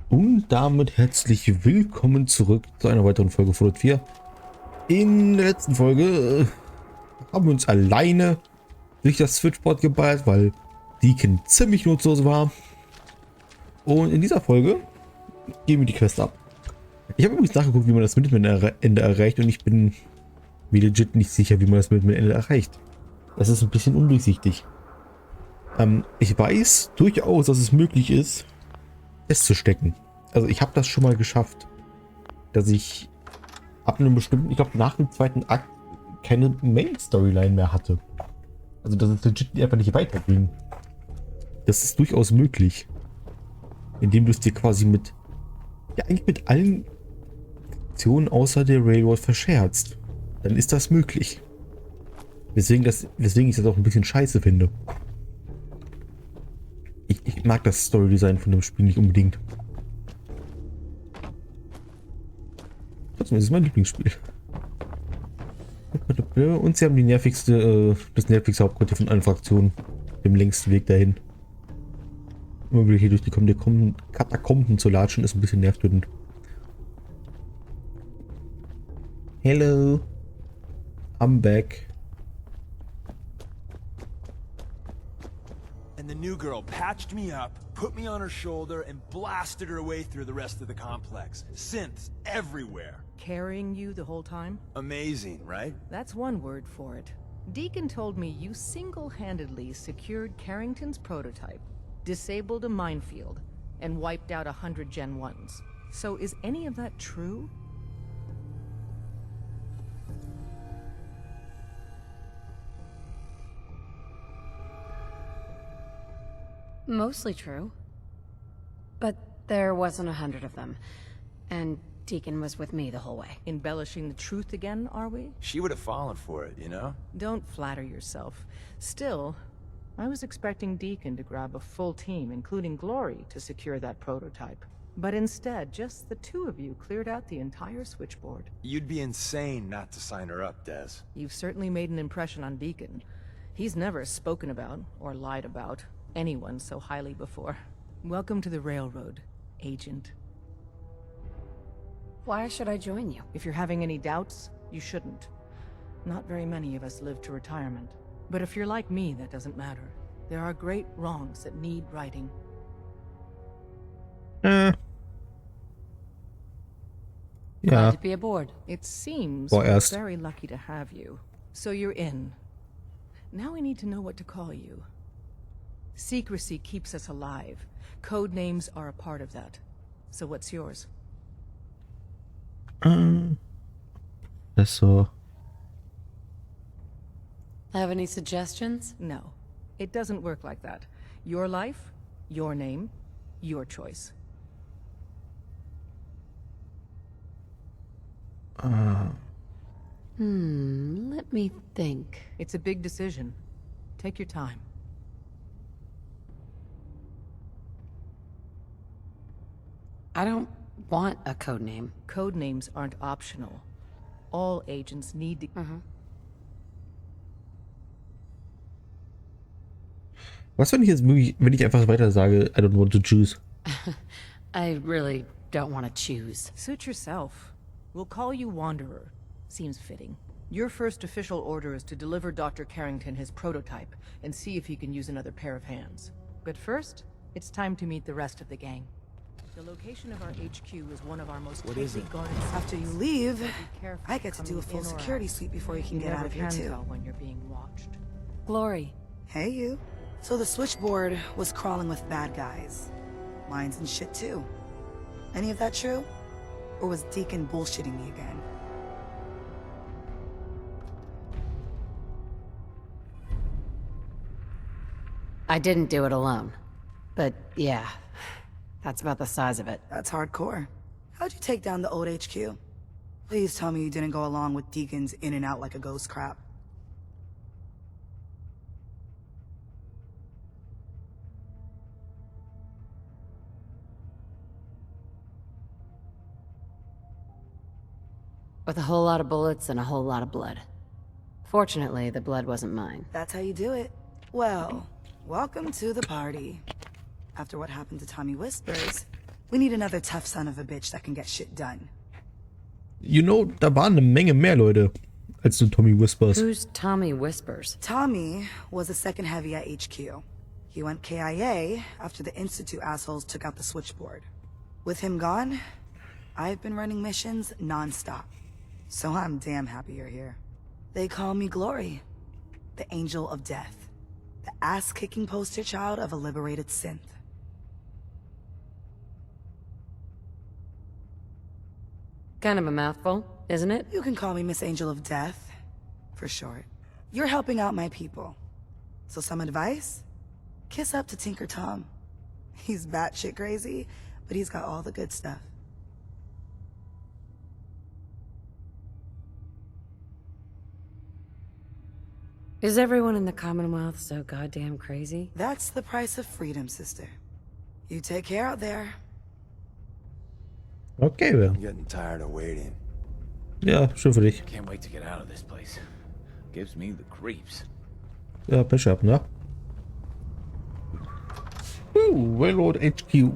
Und damit herzlich willkommen zurück zu einer weiteren Folge von 4. In der letzten Folge haben wir uns alleine durch das Switchboard geballt, weil Deacon ziemlich nutzlos war. Und in dieser Folge geben wir die Quest ab. Ich habe übrigens nachgeguckt, wie man das Ende erreicht, und ich bin mir legit nicht sicher, wie man das Ende erreicht. Das ist ein bisschen undurchsichtig. Ich weiß durchaus, dass es möglich ist, festzustecken. Also ich habe das schon mal geschafft, dass ich ab einem bestimmten, ich glaube nach dem zweiten Akt, keine Main-Storyline mehr hatte. Also dass es legit einfach nicht weiterging. Das ist durchaus möglich. Indem du es dir quasi mit, ja eigentlich mit allen Aktionen außer der Railroad verscherzt. Dann ist das möglich. Weswegen ich das auch ein bisschen scheiße finde. Ich mag das Storydesign von dem Spiel nicht unbedingt. Trotzdem ist es mein Lieblingsspiel. Und sie haben die das nervigste Hauptquartier von allen Fraktionen. Dem längsten Weg dahin. Immer wieder hier durch die Katakomben zu latschen, ist ein bisschen nervtötend. Hello. I'm back. And the new girl patched me up, put me on her shoulder, and blasted her way through the rest of the complex. Synths everywhere. Carrying you the whole time? Amazing, right? That's one word for it. Deacon told me you single-handedly secured Carrington's prototype, disabled a minefield, and wiped out 100 Gen 1s. So is any of that true? Mostly true. But there wasn't 100 of them. And Deacon was with me the whole way. Embellishing the truth again, are we? She would have fallen for it, you know? Don't flatter yourself. Still, I was expecting Deacon to grab a full team, including Glory, to secure that prototype. But instead, just the two of you cleared out the entire switchboard. You'd be insane not to sign her up, Des. You've certainly made an impression on Deacon. He's never spoken about, or lied about, anyone so highly before. Welcome to the Railroad, Agent. Why should I join you? If you're having any doubts, you shouldn't. Not very many of us live to retirement. But if you're like me, that doesn't matter. There are great wrongs that need righting. Glad Yeah. to be aboard. It seems Well, we're erst. very lucky to have you. So you're in. Now we need to know what to call you. Secrecy keeps us alive. Code names are a part of that. So what's yours? That's so. Have any suggestions? No. It doesn't work like that. Your life, your name, your choice. Let me think. It's a big decision. Take your time. I don't want a code name. Code names aren't optional. All agents need to... Was, wenn ich jetzt wirklich, wenn ich einfach weiter sage, I don't want to choose? I really don't want to choose. Suit yourself. We'll call you Wanderer. Seems fitting. Your first official order is to deliver Dr. Carrington his prototype and see if he can use another pair of hands. But first, it's time to meet the rest of the gang. The location of our HQ is one of our most tightly guarded After you sites. leave, So be careful I get to do a coming full in or security out. sweep before you can You get out never of here can too. tell when you're being watched. Glory. Hey you. So the switchboard was crawling with bad guys. Mines and shit too. Any of that true? Or was Deacon bullshitting me again? I didn't do it alone. But yeah, that's about the size of it. That's hardcore. How'd you take down the old HQ? Please tell me you didn't go along with Deacon's in and out like a ghost crap. With a whole lot of bullets and a whole lot of blood. Fortunately, the blood wasn't mine. That's how you do it. Well, welcome to the party. After what happened to Tommy Whispers, We need another tough son of a bitch that can get shit done. You know, da waren eine Menge mehr Leute als nur Tommy Whispers. Who's Tommy Whispers? Tommy was a second heavy at HQ. He went KIA after the Institute assholes took out the switchboard. With him gone, I've been running missions non-stop. So I'm damn happy you're here. They call me Glory, the Angel of Death, the ass-kicking poster child of a liberated synth. Kind of a mouthful, isn't it? You can call me Miss Angel of Death, for short. You're helping out my people. So some advice? Kiss up to Tinker Tom. He's batshit crazy, but he's got all the good stuff. Is everyone in the Commonwealth so goddamn crazy? That's the price of freedom, sister. You take care out there. Okay, ja. I'm getting tired of waiting. Ja, schön für dich. Can't wait to get out of this place. Gives me the creeps. Ja, Pech gehabt, ne? Railroad HQ.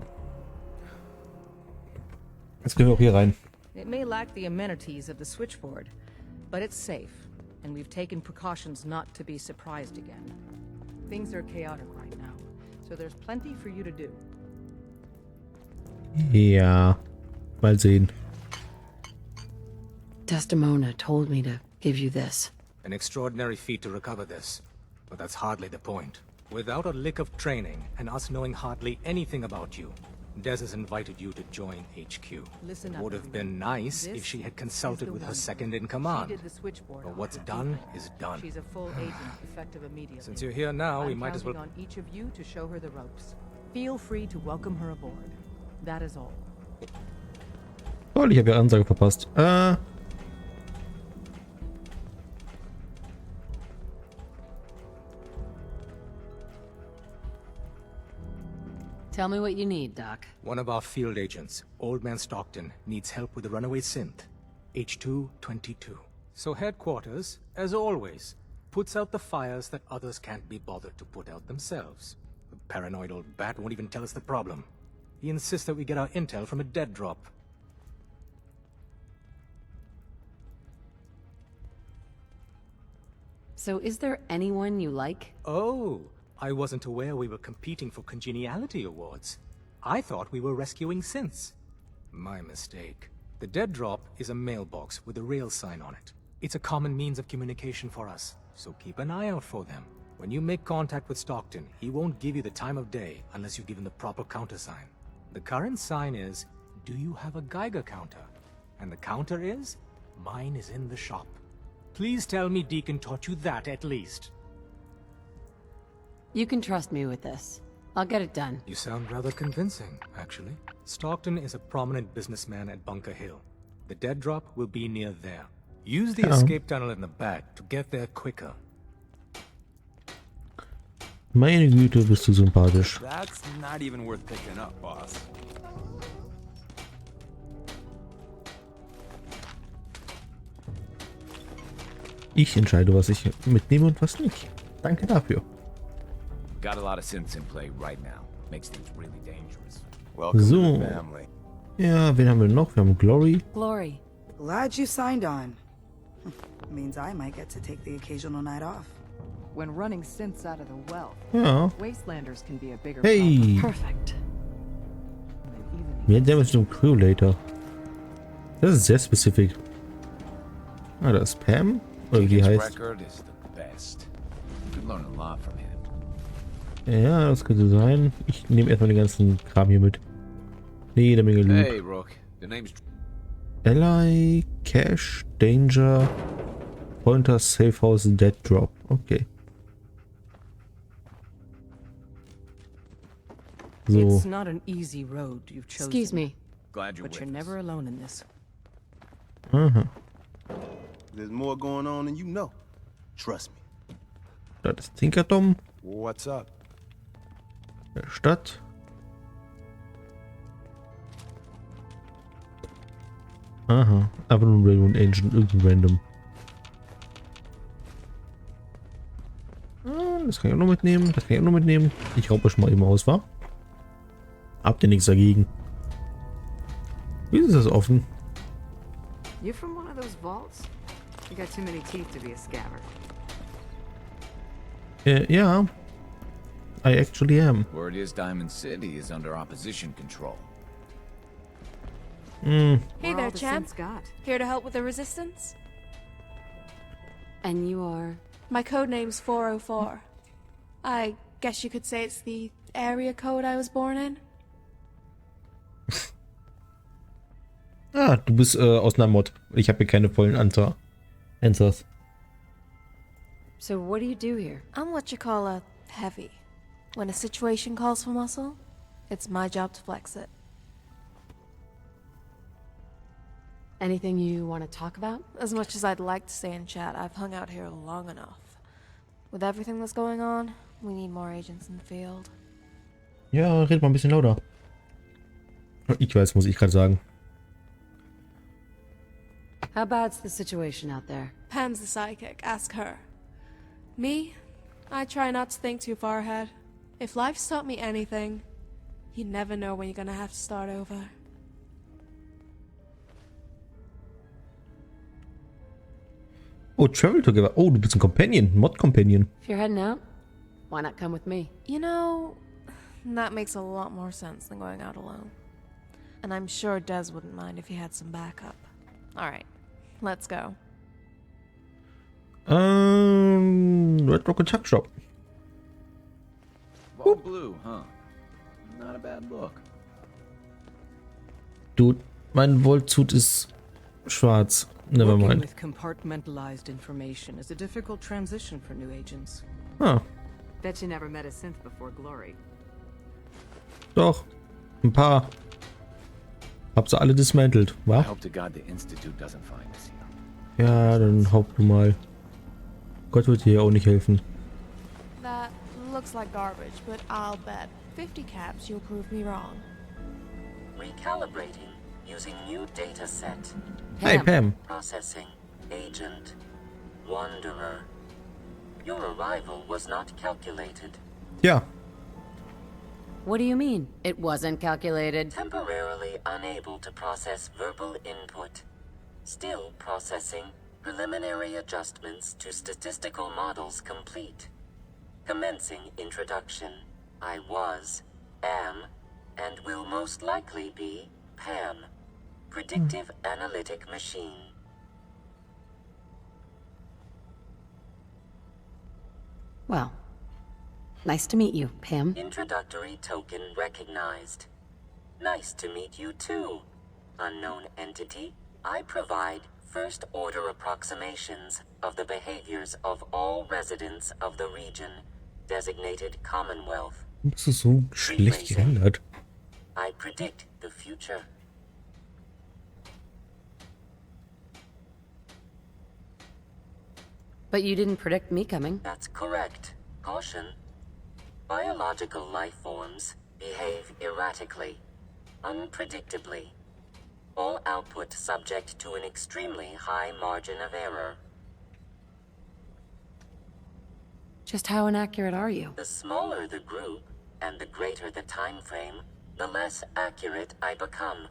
Jetzt können wir auch hier rein. It may lack the amenities of the switchboard, but it's safe, and we've taken precautions not to be surprised again. Things are chaotic right now, so there's plenty for you to do. Ja, mal sehen. Desdemona told me to give you this. An extraordinary feat to recover this, but that's hardly the point. Without a lick of training, and us knowing hardly anything about you, Des has invited you to join HQ. Listen up, Would have everyone. been nice This if she had is consulted the with her one. second in She command. did the switchboard. But what's on done her. is done. She's a full agent, effective immediately. Since you're here now, we I'm might as well... counting on each of you to show her the ropes. Feel free to welcome her aboard. That is all. Oh, ich habe ja Ansage verpasst. Tell me what you need, Doc. One of our field agents, Old Man Stockton, needs help with the runaway synth. H222. So headquarters, as always, puts out the fires that others can't be bothered to put out themselves. The paranoid old bat won't even tell us the problem. He insists that we get our intel from a dead drop. So is there anyone you like? Oh, I wasn't aware we were competing for congeniality awards. I thought we were rescuing synths. My mistake. The dead drop is a mailbox with a rail sign on it. It's a common means of communication for us, so keep an eye out for them. When you make contact with Stockton, he won't give you the time of day unless you give him the proper countersign. The current sign is, do you have a Geiger counter? And the counter is, mine is in the shop. Please tell me Deacon taught you that at least. You can trust me with this. I'll get it done. You sound rather convincing, actually. Stockton is a prominent businessman at Bunker Hill. The dead drop will be near there. Use the escape tunnel in the back to get there quicker. Meine Güte, bist du sympathisch. That's not even worth picking up, boss. Ich entscheide, was ich mitnehme und was nicht. Danke dafür. Got a lot of synths in play right now. Makes things really dangerous. Welcome to So. the family. Ja, wen haben wir noch? Wir haben Glory. Glory. Glad you signed on. Means I might get to take the occasional night off. When running synths out of the well, Ja. wastelanders can be a bigger Hey! Perfect. Mehr Damage zum Crew later. Das ist sehr spezifisch. Ah, da ist Pam. Oder wie die His heißt. record is the best. You could learn a lot from him. Ja, das könnte sein. Ich nehme erstmal den ganzen Kram hier mit. Jede Menge Loot. Hey, Rook. The name's... Ally, Cash, Danger, Pointer, Safe House, Dead Drop. Okay. So. It's not an easy road you've chosen. Excuse me. Glad you're But with you're us. never alone in this. Aha. There's more going on than you know. Trust me. Das ist Tinker Tom. What's up? Der Stadt. Aha. Aber nur ein Railroad Agent, irgendein Random. Das kann ich auch noch mitnehmen. Das kann ich auch noch mitnehmen. Ich raube euch mal eben aus, wa? Habt ihr nichts dagegen? Wie ist das offen? You from one of those vaults? You got too many teeth to be a scabbard. Ja. I actually am. Word is Diamond City is under opposition control. Hey Where there, all the champ. synths got? Here to help with the resistance? And you are? My code name's 404. I guess you could say it's the area code I was born in. Ah, du bist aus einer Mod. Ich habe hier keine vollen Answers. So what do you do here? I'm what you call a heavy. When a situation calls for muscle, it's my job to flex it. Anything you want to talk about? As much as I'd like to stay and chat, I've hung out here long enough. With everything that's going on, we need more agents in the field. Ja, red mal ein bisschen lauter. Ich weiß, muss ich gerade sagen. How bad's the situation out there? Pam's the psychic, ask her. Me? I try not to think too far ahead. If life's taught me anything, you never know when you're gonna have to start over. Oh, travel together. Oh, du bist ein Companion, Mod-Companion. If you're heading out, why not come with me? You know, that makes a lot more sense than going out alone. And I'm sure Des wouldn't mind if he had some backup. Alright, let's go. Red Rocket Tuck Shop. All blue, huh? Not a bad look. Dude, mein Vault-Suit ist schwarz. Never Working mind. with compartmentalized information is a difficult transition for new agents. Ah, Bet you never met a synth before Glory. doch. Ein paar. Hab sie alle dismantelt, I wa? hope to God the Institute doesn't find us here. Ja, dann haupt du mal. Gott wird dir auch nicht helfen. That looks like garbage, but I'll bet 50 caps you'll prove me wrong. Recalibrating using new data set. Hey, Pam. Processing. Agent. Wanderer. Your arrival was not calculated. Ja. What do you mean? It wasn't calculated. Temporarily unable to process verbal input. Still processing. Preliminary adjustments to statistical models complete. Commencing introduction. I was, am, and will most likely be Pam. Predictive analytic machine. Well, nice to meet you, Pam. Introductory token recognized. Nice to meet you too, unknown entity. I provide first-order approximations of the behaviors of all residents of the region, designated Commonwealth. Das ist so schlecht gerendert. I predict the future. But you didn't predict me coming. That's correct. Caution. Biological life forms behave erratically, unpredictably. All output subject to an extremely high margin of error. Just how inaccurate are you? The smaller the group, and the greater the time frame, the less accurate I become.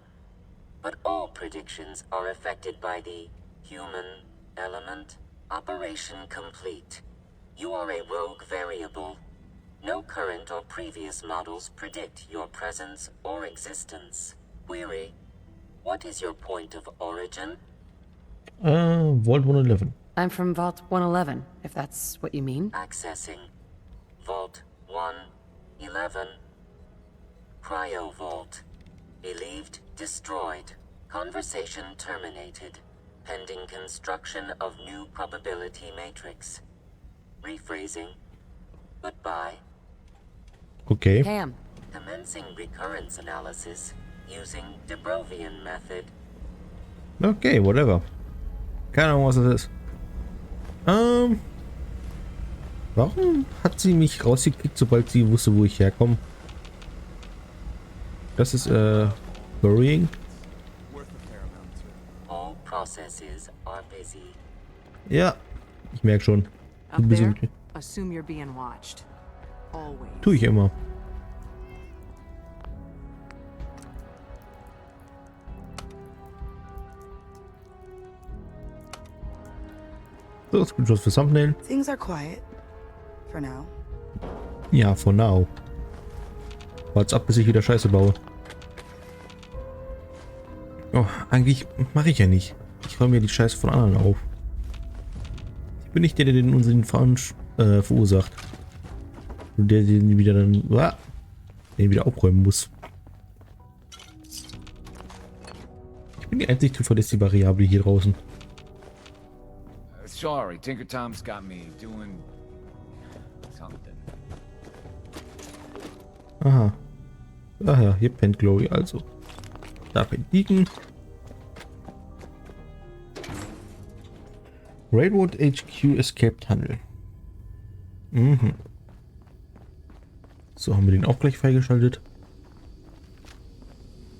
But all predictions are affected by the human element. Operation complete. You are a rogue variable. No current or previous models predict your presence or existence. Query. What is your point of origin? Vault 111. I'm from Vault 111, if that's what you mean. Accessing. Vault 111. Cryo Vault. Believed destroyed. Conversation terminated. Pending construction of new probability matrix. Rephrasing. Goodbye. Okay. Pam. Commencing recurrence analysis using Debrovian method. Okay, whatever. Keine Ahnung, was das ist. Warum hat sie mich rausgekickt, sobald sie wusste, wo ich herkomme? Das ist, worrying. All processes are busy. Ja, ich merke schon. Up there, assume you're being watched. Always. Tue ich immer. So, Screenshot für Thumbnail. Things are quiet. For now. Ja, for now. Wart's ab, bis ich wieder Scheiße baue. Oh, eigentlich mache ich ja nicht. Ich räume ja die Scheiße von anderen auf. Ich bin nicht der, der den unseren verursacht. Und der den wieder dann... den wieder aufräumen muss. Ich bin die einzig zuverlässige Variable hier draußen. Sorry, Tinker Tom's got me doing something. Aha. Ach ja, hier pennt Glory also. Da pennt Deacon. Railroad HQ Escape Tunnel. Mhm. So, haben wir den auch gleich freigeschaltet.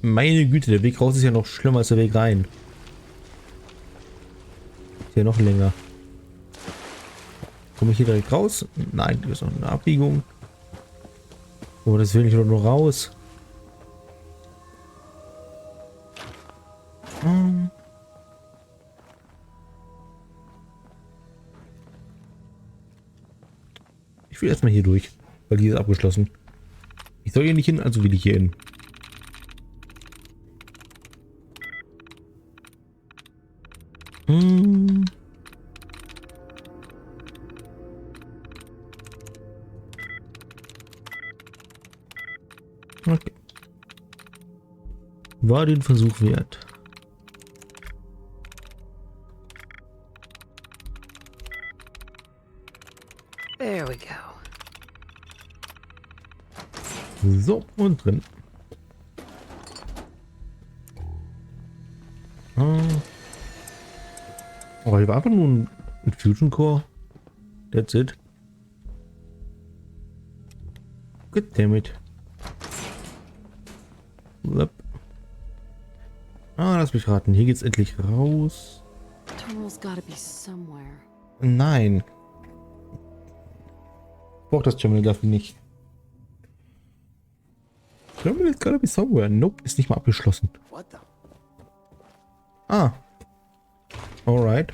Meine Güte, der Weg raus ist ja noch schlimmer als der Weg rein. Ist ja noch länger. Komme ich hier direkt raus? Nein, da ist noch eine Abbiegung. Oh, das will ich doch nur raus. Ich will erstmal hier durch, weil die ist abgeschlossen. Ich soll hier nicht hin, also will ich hier hin. Okay. War den Versuch wert. There we go. So, und drin. Oh, hier war einfach nur ein Fusion Core. That's it. God damn it. Lass mich raten. Hier geht's endlich raus. Tunnel's gotta be somewhere. Nein. Ich brauche das Terminal dafür nicht. Terminal gotta be somewhere. Nope, ist nicht mal abgeschlossen. Ah. Alright.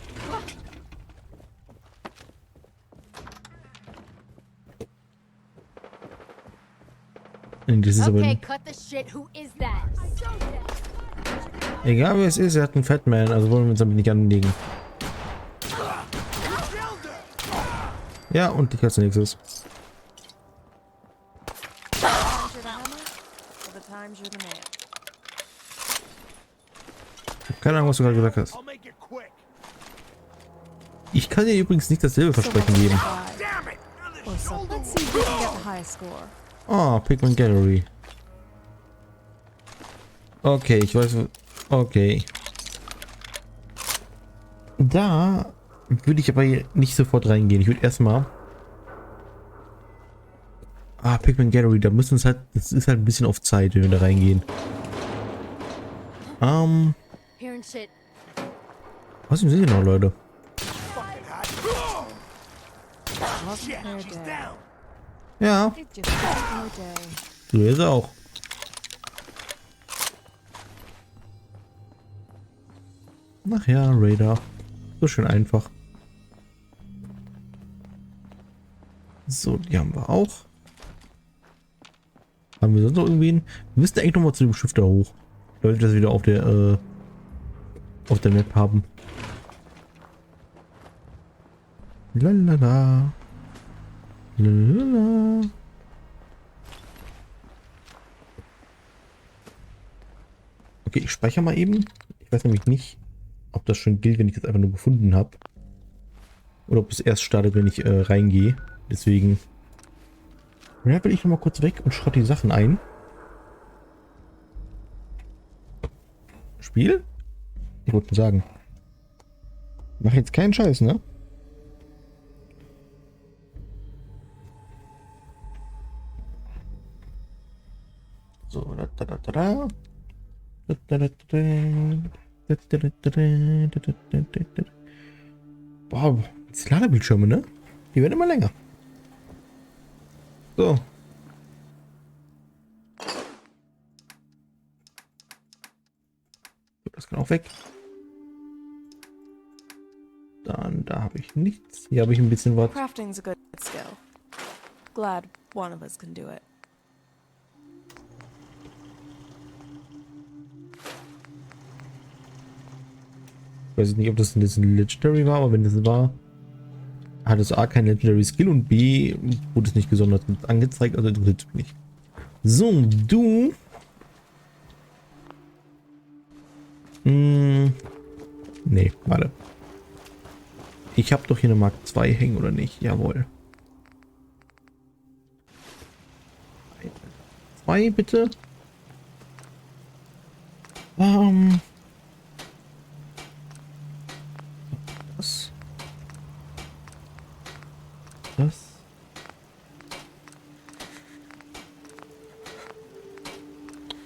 Das ist aber egal wer es ist, er hat einen Fatman, also wollen wir uns damit nicht anlegen. Ja, und ich als nächstes. Keine Ahnung, was du gerade gesagt hast. Ich kann dir übrigens nicht dasselbe Versprechen geben. Oh, Pigment Gallery. Okay, ich weiß. Okay. Da würde ich aber nicht sofort reingehen. Ich würde erstmal. Pigment Gallery, da müssen es halt. Das ist halt ein bisschen auf Zeit, wenn wir da reingehen. Was sind sie noch, Leute? Ja. So ist er auch. Ach ja, Radar. So schön einfach. So, die haben wir auch. Haben wir sonst noch irgendwen? Wir müssten eigentlich noch mal zu dem Schiff da hoch. Leute, das wieder auf der Map haben. Lalala. Lalala. Okay, ich speichere mal eben. Ich weiß nämlich nicht, ob das schon gilt, wenn ich das einfach nur gefunden habe. Oder ob es erst startet, wenn ich reingehe. Deswegen will ich noch mal kurz weg und schrotte die Sachen ein. Spiel? Ich wollte nur sagen. Mach jetzt keinen Scheiß, ne? So, boah, jetzt Ladebildschirme, ne? Die werden immer länger. So. Das kann auch weg. Dann, da habe ich nichts. Hier habe ich ein bisschen was. Crafting's a good skill. Glad one of us can do it. Ich weiß nicht, ob das ein Legendary war, aber wenn das war, hat es A kein Legendary Skill und B wurde es nicht gesondert angezeigt, also interessiert mich nicht. So, du. Nee, warte. Ich habe doch hier eine Mark 2 hängen, oder nicht? Jawohl. 2 bitte. Das.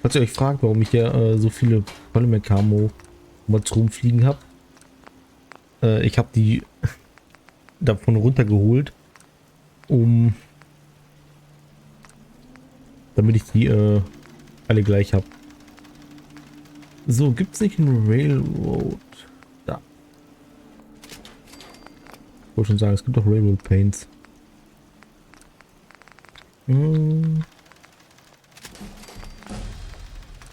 Falls ihr euch fragt, warum ich hier so viele Polymer-Camo-Mods rumfliegen habe. Ich habe die davon runtergeholt, damit ich die alle gleich habe. So, gibt es nicht einen Railroad? Da. Ich wollte schon sagen, es gibt auch Railroad Paints.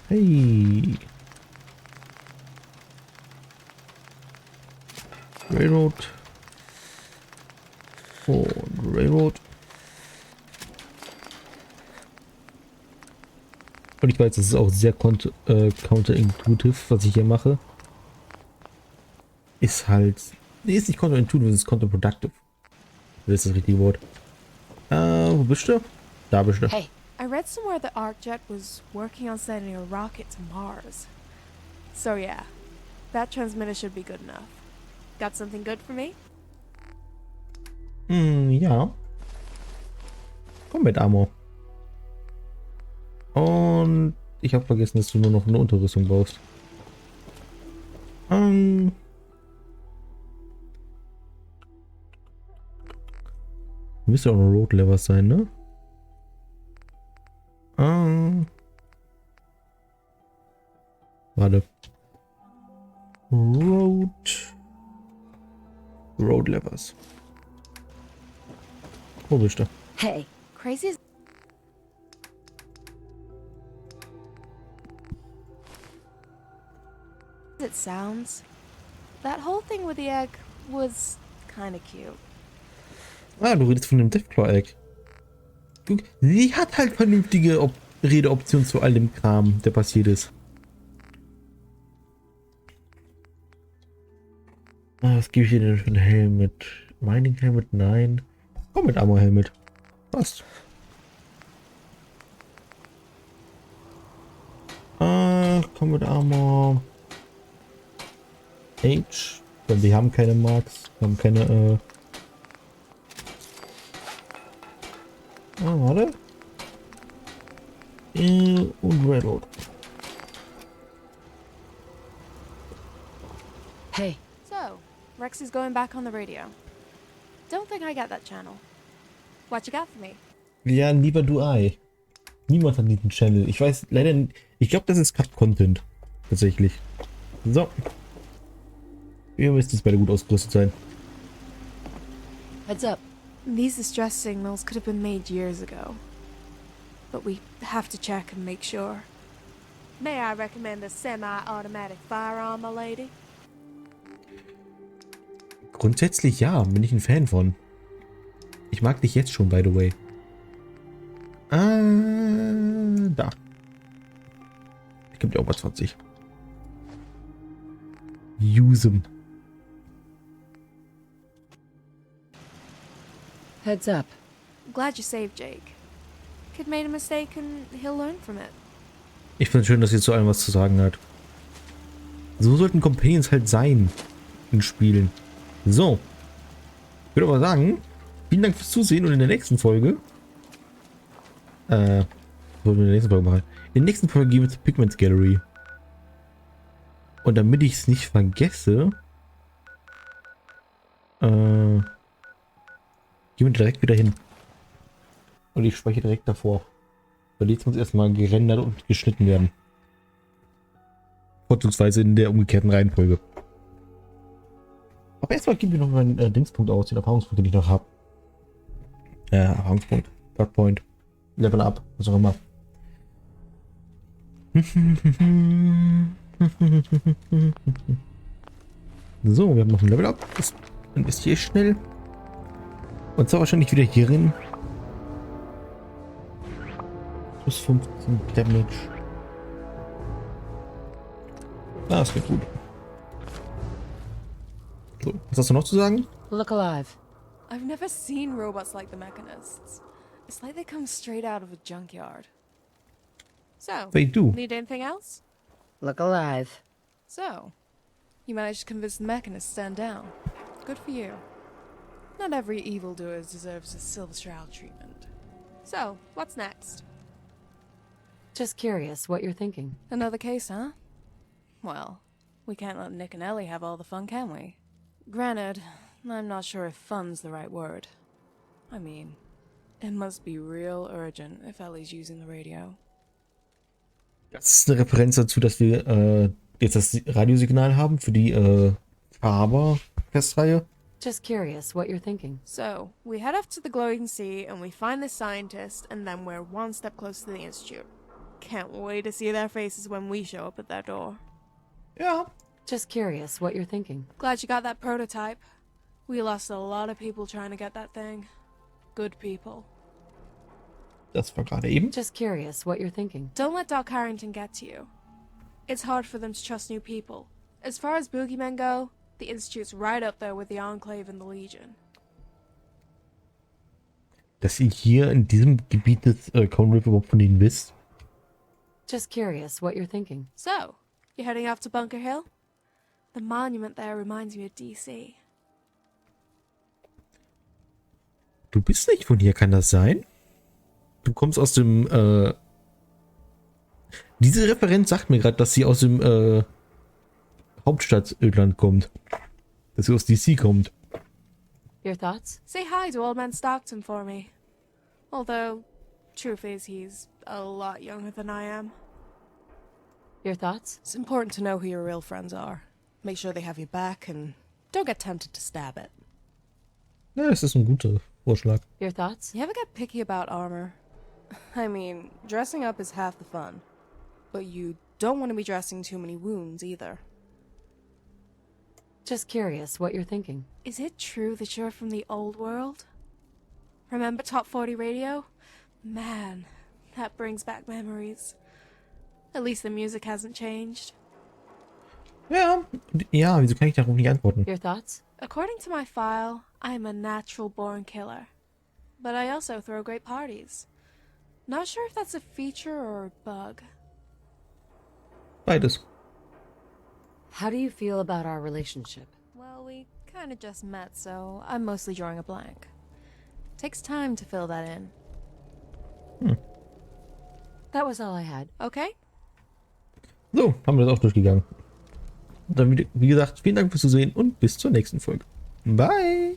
Hey. Railroad. Und Railroad. Und ich weiß, das ist auch sehr counterintuitive, was ich hier mache. Ist halt... Nee, ist nicht counterintuitive, es ist counterproductive. Das ist das richtige Wort. Wo bist du? Da bist du. Hey, I read somewhere that ArcJet was working on sending a rocket to Mars. So yeah, that transmitter should be good enough. Got something good for me? Ja. Komm mit Ammo. Und ich habe vergessen, dass du nur noch eine Unterrüstung brauchst. Müsste auch ein Road Lever sein, ne? Warte. Road Levers. Wo bist du? Hey, crazy as it sounds, that whole thing with the egg was kinda cute. Ah, du redest von dem Deathclaw-Egg. Guck, sie hat halt vernünftige Redeoptionen zu all dem Kram, der passiert ist. Was gebe ich dir denn für einen Helmet? Mining Helmet? Nein. Komm mit Armor Helmet. Passt. Komm mit Armor. H. Denn wir haben keine Marks. Wir haben keine, warte. Und Railroad. Hey. So, Rexy's going back on the radio. Don't think I get that channel. What you got for me? Ja, lieber du Ei. Niemand hat diesen Channel. Ich weiß leider nicht. Ich glaube, das ist Cut-Content. Tatsächlich. So. Ihr müsst jetzt beide gut ausgerüstet sein. Heads up. These distress signals could have been made years ago. But we have to check and make sure. May I recommend a semi-automatic firearm, my lady? Grundsätzlich ja, bin ich ein Fan von. Ich mag dich jetzt schon, by the way. Da. Ich gebe dir auch mal 20. Use 'em. Heads up. Glad you saved Jake. Kid made a mistake and he'll learn from it. Ich finde es schön, dass ihr zu allem was zu sagen hat. So sollten Companions halt sein in Spielen. So. Ich würde aber sagen, vielen Dank fürs Zusehen und in der nächsten Folge. Was wollen wir in der nächsten Folge machen? In der nächsten Folge gehen wir zur Pigments Gallery. Und damit ich es nicht vergesse, gehen wir direkt wieder hin. Und ich speichere direkt davor. Weil jetzt muss erstmal gerendert und geschnitten werden. Vorzugsweise in der umgekehrten Reihenfolge. Aber erstmal gebe ich noch meinen Dingspunkt aus, den Erfahrungspunkt, den ich noch habe. Erfahrungspunkt, Plotpoint, Level Up, was auch immer. So, wir haben noch ein Level Up. Das investiere ich schnell. Und zwar wahrscheinlich wieder hierin. Plus 15 Damage. Ah, das geht gut. So, was hast du noch zu sagen? Look alive. I've never seen robots like the mechanists. It's like they come straight out of a junkyard. So, They do. need anything else? Look alive. So, you managed to convince the mechanists to stand down. Good for you. Not every evildoer deserves a Silver Shroud treatment. So, what's next? Just curious what you're thinking. Another case, huh? Well, we can't let Nick and Ellie have all the fun, can we? Granted, I'm not sure if fun's the right word. I mean, it must be real urgent if Ellie's using the radio. Das ist eine Referenz dazu, dass wir jetzt das Radiosignal haben für die Faber-Testreihe. Just curious what you're thinking. So, we head off to the glowing sea and we find this scientist and then we're one step closer to the Institute. Can't wait to see their faces when we show up at their door. Ja. Just curious what you're thinking. Glad you got that prototype. We lost a lot of people trying to get that thing. Good people. Das war gerade eben. Just curious what you're thinking. Don't let Doc Harrington get to you. It's hard for them to trust new people. As far as boogeymen go, the Institute's right up there with the Enclave and the Legion. Dass ihr hier in diesem Gebiet des Commonwealth überhaupt von denen wisst. Just curious what you're thinking. So, you're heading off to Bunker Hill? The monument there reminds me of DC. Du bist nicht von hier, kann das sein? Du kommst aus dem, diese Referenz sagt mir gerade, dass sie aus dem, Hauptstadt Ödland kommt. Dass sie aus DC kommt. Your thoughts? Say hi to Old Man Stockton for me. Although, truth is, he's a lot younger than I am. Your thoughts? It's important to know who your real friends are. Make sure they have your back and don't get tempted to stab it. Ja, das ist ein guter Vorschlag. Your thoughts? You ever get picky about armor? I mean, dressing up is half the fun. But you don't want to be dressing too many wounds either. Just curious what you're thinking. Is it true that you're from the old world? Remember Top 40 Radio? Man, that brings back memories. At least the music hasn't changed. Ja, wieso kann ich darauf nicht antworten? Your thoughts? According to my file, I'm a natural-born killer. But I also throw great parties. Not sure if that's a feature or a bug. Beides. How do you feel about our relationship? Well, we kind of just met, so I'm mostly drawing a blank. Takes time to fill that in. That was all I had. Okay? So, haben wir das auch durchgegangen. Und dann, wie gesagt, vielen Dank fürs Zusehen und bis zur nächsten Folge. Bye!